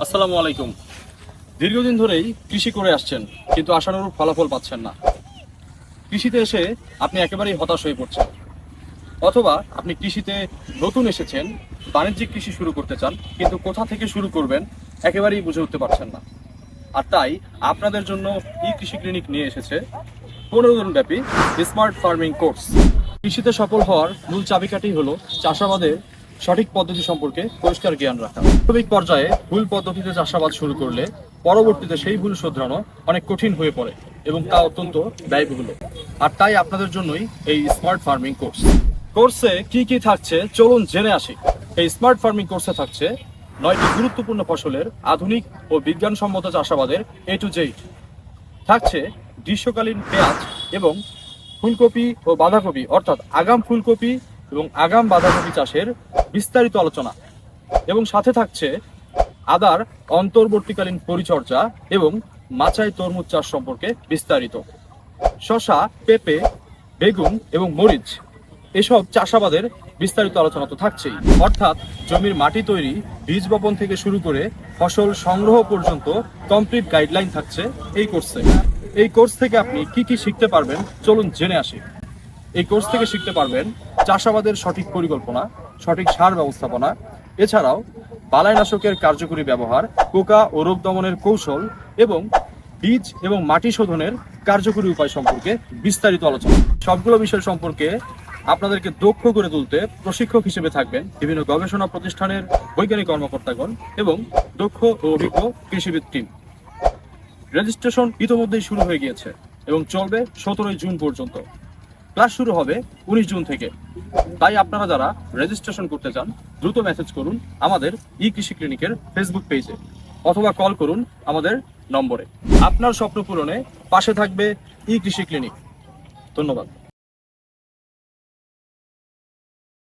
আসসালামু আলাইকুম। দীর্ঘদিন ধরেই কৃষি করে আসছেন, কিন্তু আশানুরূপ ফলাফল পাচ্ছেন না। কৃষিতে এসে আপনি একেবারেই হতাশ হয়ে পড়ছেন, অথবা আপনি কৃষিতে নতুন এসেছেন, বাণিজ্যিক কৃষি শুরু করতে চান, কিন্তু কোথা থেকে শুরু করবেন একেবারেই বুঝে উঠতে পারছেন না। আর তাই আপনাদের জন্য ই কৃষি ক্লিনিক নিয়ে এসেছে 15 দিন ব্যাপী স্মার্ট ফার্মিং কোর্স। কৃষিতে সফল হওয়ার মূল চাবিকাঠি হলো চাষাবাদের সঠিক পদ্ধতি সম্পর্কে পরিষ্কার জ্ঞান রাখা। প্রাথমিক পর্যায়ে ভুল পদ্ধতিতে চাষাবাদ শুরু করলে পরবর্তীতে সেই ভুল শোধরানো অনেক কঠিন হয়ে পড়ে এবং তা অত্যন্ত ব্যয়বহুল। আর তাই আপনাদের জন্যই এই স্মার্ট ফার্মিং কোর্সে কি কি থাকছে চলুন জেনে আসি। এই স্মার্ট ফার্মিং কোর্সে থাকছে 9টি গুরুত্বপূর্ণ ফসলের আধুনিক ও বিজ্ঞানসম্মত চাষাবাদের A to Z। থাকছে গ্রীষ্মকালীন পেঁয়াজ এবং ফুলকপি ও বাঁধাকপি, অর্থাৎ আগাম ফুলকপি এবং আগাম বাঁধাকপি চাষের বিস্তারিত আলোচনা, এবং সাথে থাকছে আদার অন্তর্বর্তীকালীন পরিচর্যা এবং মাচাই তরমুজ চাষ সম্পর্কে বিস্তারিত। শসা, পেঁপে, বেগুন এবং মরিচ এসব চাষাবাদের বিস্তারিত আলোচনা তো থাকছেই। অর্থাৎ জমির মাটি তৈরি, বীজ বপন থেকে শুরু করে ফসল সংগ্রহ পর্যন্ত কমপ্লিট গাইডলাইন থাকছে এই কোর্সে। এই কোর্স থেকে আপনি কি কি শিখতে পারবেন চলুন জেনে আসি। এই কোর্স থেকে শিখতে পারবেন চাষাবাদের সঠিক পরিকল্পনা, সঠিক সার ব্যবস্থাপনা, এছাড়াও বালাইনাশকের কার্যকরী ব্যবহার, পোকা ও রোগ দমনের কৌশল এবং বীজ এবং মাটি শোধনের কার্যকরী উপায় সম্পর্কে বিস্তারিত আলোচনা। সবগুলো বিষয় সম্পর্কে আপনাদেরকে দক্ষ করে তুলতে প্রশিক্ষক হিসেবে থাকবেন বিভিন্ন গবেষণা প্রতিষ্ঠানের বৈজ্ঞানিক কর্মকর্তাগণ এবং দক্ষ ও অভিজ্ঞ কৃষিবিদ টিম। রেজিস্ট্রেশন ইতোমধ্যেই শুরু হয়ে গিয়েছে এবং চলবে 17 জুন পর্যন্ত। ক্লাস শুরু হবে 19 জুন থেকে। তাই আপনারা যারা রেজিস্ট্রেশন করতে চান দ্রুত মেসেজ করুন আমাদের ই কৃষি ক্লিনিকের ফেসবুক পেজে, অথবা কল করুন আমাদের নম্বরে। আপনার স্বপ্ন পূরণে পাশে থাকবে ই কৃষি ক্লিনিক। ধন্যবাদ।